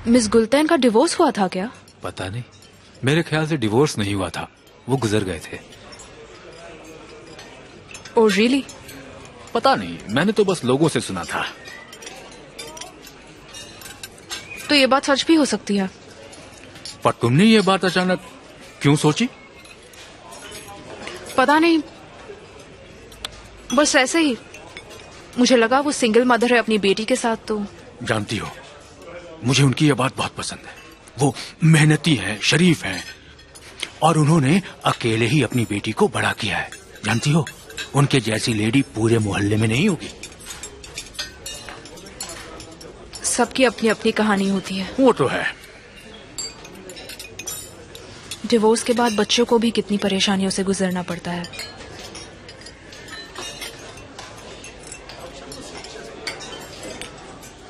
Miss गुलतैन का divorce हुआ था क्या? पता नहीं, मेरे ख्याल से डिवोर्स नहीं हुआ था, वो गुजर गए थे। Oh really? पता नहीं, मैंने तो बस लोगों से सुना था। तो ये बात सच भी हो सकती है। पर तुमने ये बात अचानक क्यों सोची? पता नहीं, बस ऐसे ही मुझे लगा वो सिंगल मदर है अपनी बेटी के साथ। तो जानती हो, मुझे उनकी ये बात बहुत पसंद है। वो मेहनती हैं, शरीफ हैं, और उन्होंने अकेले ही अपनी बेटी को बड़ा किया है। जानती हो, उनके जैसी लेडी पूरे मोहल्ले में नहीं होगी। सबकी अपनी अपनी कहानी होती है। वो तो है। डिवोर्स के बाद बच्चों को भी कितनी परेशानियों से गुजरना पड़ता है।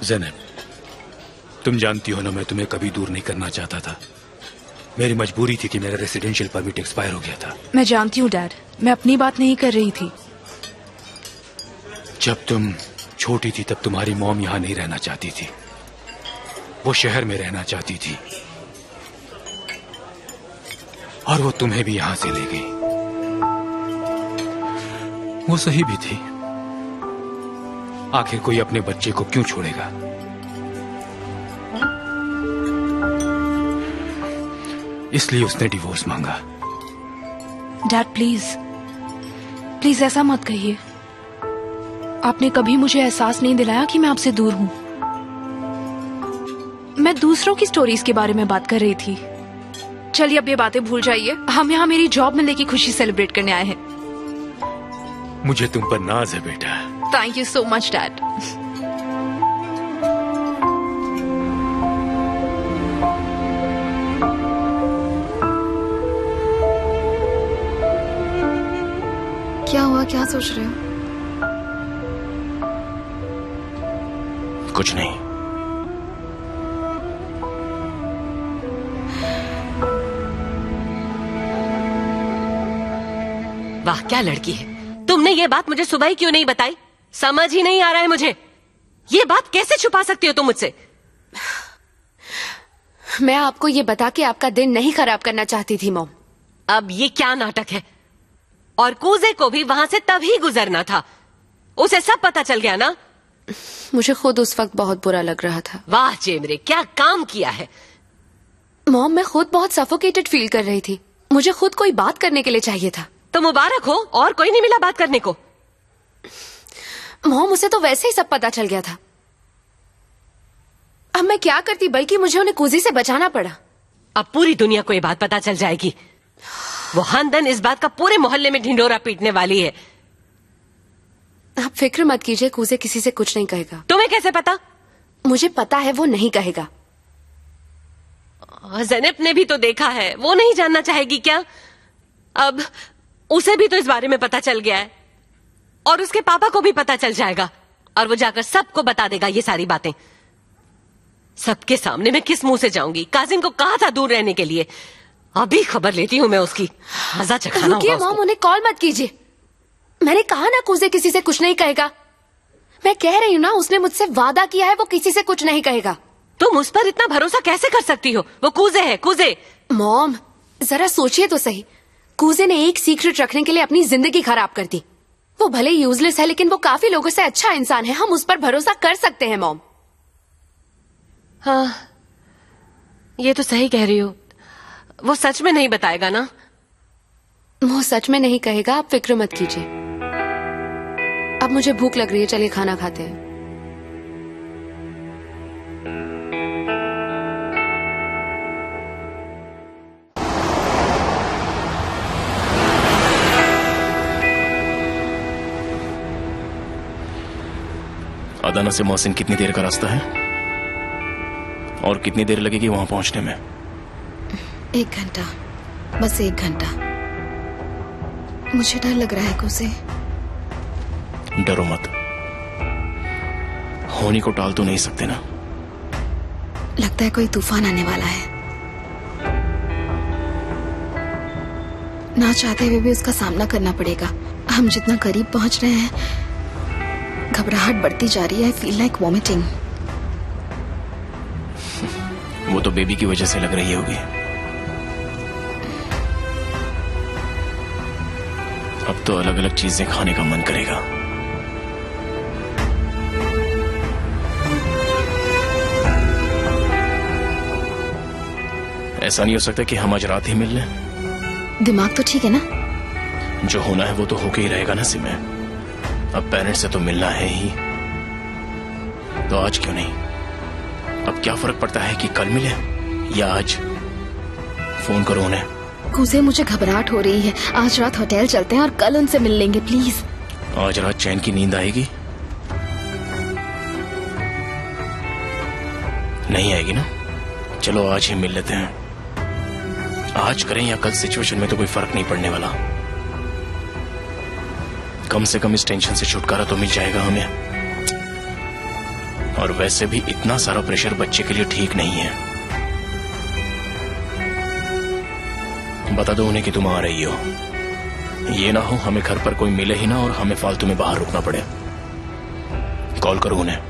ज़ैनब, तुम जानती हो ना, मैं तुम्हें कभी दूर नहीं करना चाहता था। मेरी मजबूरी थी कि मेरा रेसिडेंशियल परमिट एक्सपायर हो गया था। मैं जानती हूँ डैड, मैं अपनी बात नहीं कर रही थी। जब तुम छोटी थी तब तुम्हारी मॉम यहाँ नहीं रहना चाहती थी, वो शहर में रहना चाहती थी, और वो तुम्हें भी यहां से ले गई। वो सही भी थी। आखिर कोई अपने बच्चे को क्यों छोड़ेगा? इसलिए उसने डिवोर्स मांगा। डैड प्लीज प्लीज ऐसा मत कहिए। आपने कभी मुझे एहसास नहीं दिलाया कि मैं आपसे दूर हूं। मैं दूसरों की स्टोरीज के बारे में बात कर रही थी। चलिए अब ये बातें भूल जाइए। हम यहाँ मेरी जॉब मिलने की खुशी सेलिब्रेट करने आए हैं। मुझे तुम पर नाज है बेटा। Thank you so much dad. क्या हुआ, क्या सोच रहे हो? कुछ नहीं। वाह क्या लड़की है। तुमने ये बात मुझे सुबह ही क्यों नहीं बताई? समझ ही नहीं आ रहा है मुझे। ये बात कैसे छुपा सकती हो तुम मुझसे? मैं आपको ये बता के आपका दिन नहीं खराब करना चाहती थी मॉम। अब ये क्या नाटक है? और कूजे को भी वहां से तभी गुजरना था। उसे सब पता चल गया ना? मुझे खुद उस वक्त बहुत बुरा लग रहा था। वाह जेमरे, क्या काम किया है। मॉम, मैं खुद बहुत सफोकेटेड फील कर रही थी। मुझे खुद कोई बात करने के लिए चाहिए था। तो मुबारक हो, और कोई नहीं मिला बात करने को। मॉम, उसे तो वैसे ही सब पता चल गया था। अब मैं क्या करती, बल्कि मुझे उन्हें कूजी से बचाना पड़ा। अब पूरी दुनिया को ये बात पता चल जाएगी। वो हानदन इस बात का पूरे मोहल्ले में ढिंढोरा पीटने वाली है। आप फिक्र मत कीजिए, कूजे किसी से कुछ नहीं कहेगा। तुम्हें कैसे पता? मुझे पता है वो नहीं कहेगा। ज़ैनब ने भी तो देखा है, वो नहीं जानना चाहेगी क्या? अब उसे भी तो इस बारे में पता चल गया है, और उसके पापा को भी पता चल जाएगा, और वो जाकर सबको बता देगा ये सारी बातें। सबके सामने मैं किस मुंह से जाऊंगी? काजिम को कहा था दूर रहने के लिए। अभी खबर लेती हूँ मैं उसकी। मजा चखाना होगा उसको। मॉम, उन्हें कॉल मत कीजिए। मैंने कहा ना, कूजे किसी से कुछ नहीं कहेगा। मैं कह रही हूँ ना, उसने मुझसे वादा किया है वो किसी से कुछ नहीं कहेगा। तुम उस पर इतना भरोसा कैसे कर सकती हो? वो कूजे है, कूजे। मॉम, जरा सोचिए तो सही। कूजे ने एक सीक्रेट रखने के लिए अपनी जिंदगी खराब कर दी। वो भले यूजलेस है, लेकिन वो काफी लोगों से अच्छा इंसान है। हम उस पर भरोसा कर सकते हैं मॉम। हाँ, ये तो सही कह रही हो। वो सच में नहीं बताएगा ना? वो सच में नहीं कहेगा, आप फिक्र मत कीजिए। अब मुझे भूख लग रही है, चलिए खाना खाते हैं। अदाना से मोहसिन कितनी देर का रास्ता है, और कितनी देर लगेगी वहां पहुंचने में? 1 घंटा, बस 1 घंटा। मुझे डर लग रहा है कूजे। डरो मत, होनी को टाल तो नहीं सकते ना। लगता है कोई तूफान आने वाला है। ना चाहते हुए भी उसका सामना करना पड़ेगा। हम जितना करीब पहुंच रहे हैं, घबराहट बढ़ती जा रही है। I feel like vomiting. वो तो बेबी की वजह से लग रही होगी। अब तो अलग अलग चीजें खाने का मन करेगा। ऐसा नहीं हो सकता कि हम आज रात ही मिल लें? दिमाग तो ठीक है ना? जो होना है वो तो होके ही रहेगा ना सिमे। अब पेरेंट्स से तो मिलना है ही, तो आज क्यों नहीं? अब क्या फर्क पड़ता है कि कल मिले या आज? फोन करो उन्हें। कुसे, मुझे घबराहट हो रही है। आज रात होटल चलते हैं और कल उनसे मिल लेंगे, प्लीज। आज रात चैन की नींद आएगी? नहीं आएगी ना? चलो आज ही मिल लेते हैं। आज करें या कल, सिचुएशन में तो कोई फर्क नहीं पड़ने वाला। कम से कम इस टेंशन से छुटकारा तो मिल जाएगा हमें। और वैसे भी इतना सारा प्रेशर बच्चे के लिए ठीक नहीं है। बता दो उन्हें कि तुम आ रही हो। ये ना हो हमें घर पर कोई मिले ही ना और हमें फालतू में बाहर रुकना पड़े। कॉल करो उन्हें।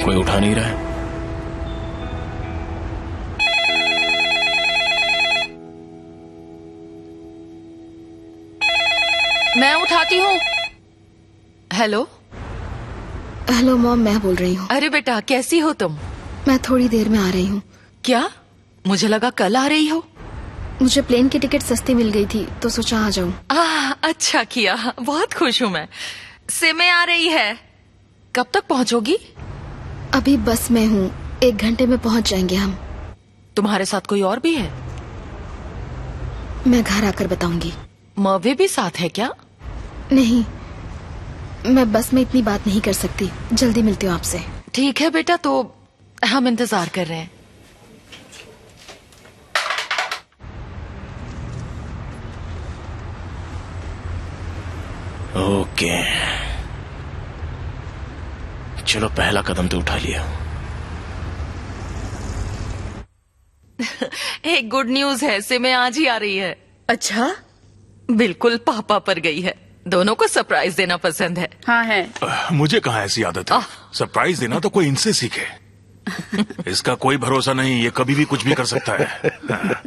कोई उठा नहीं रहा है। मैं उठाती हूँ। हेलो। हेलो मॉम, मैं बोल रही हूँ। अरे बेटा, कैसी हो तुम? मैं थोड़ी देर में आ रही हूँ। क्या? मुझे लगा कल आ रही हो। मुझे प्लेन की टिकट सस्ती मिल गई थी तो सोचा आ जाऊँ। अच्छा किया, बहुत खुश हूँ मैं। सिमे आ रही है। कब तक पहुँचोगी? अभी बस में हूँ, 1 घंटे में पहुँच जाएंगे हम। तुम्हारे साथ कोई और भी है? मैं घर आकर बताऊंगी। मवे भी साथ है क्या? नहीं, मैं बस में इतनी बात नहीं कर सकती। जल्दी मिलती हूँ आपसे। ठीक है बेटा, तो हम इंतजार कर रहे हैं। ओके, चलो पहला कदम तो उठा लिया। एक गुड न्यूज है, सिमे आज ही आ रही है। अच्छा? बिल्कुल पापा पर गई है। दोनों को सरप्राइज देना पसंद है। हाँ है। मुझे कहाँ ऐसी आदत है। सरप्राइज देना तो कोई इनसे सीखे। इसका कोई भरोसा नहीं, ये कभी भी कुछ भी कर सकता है।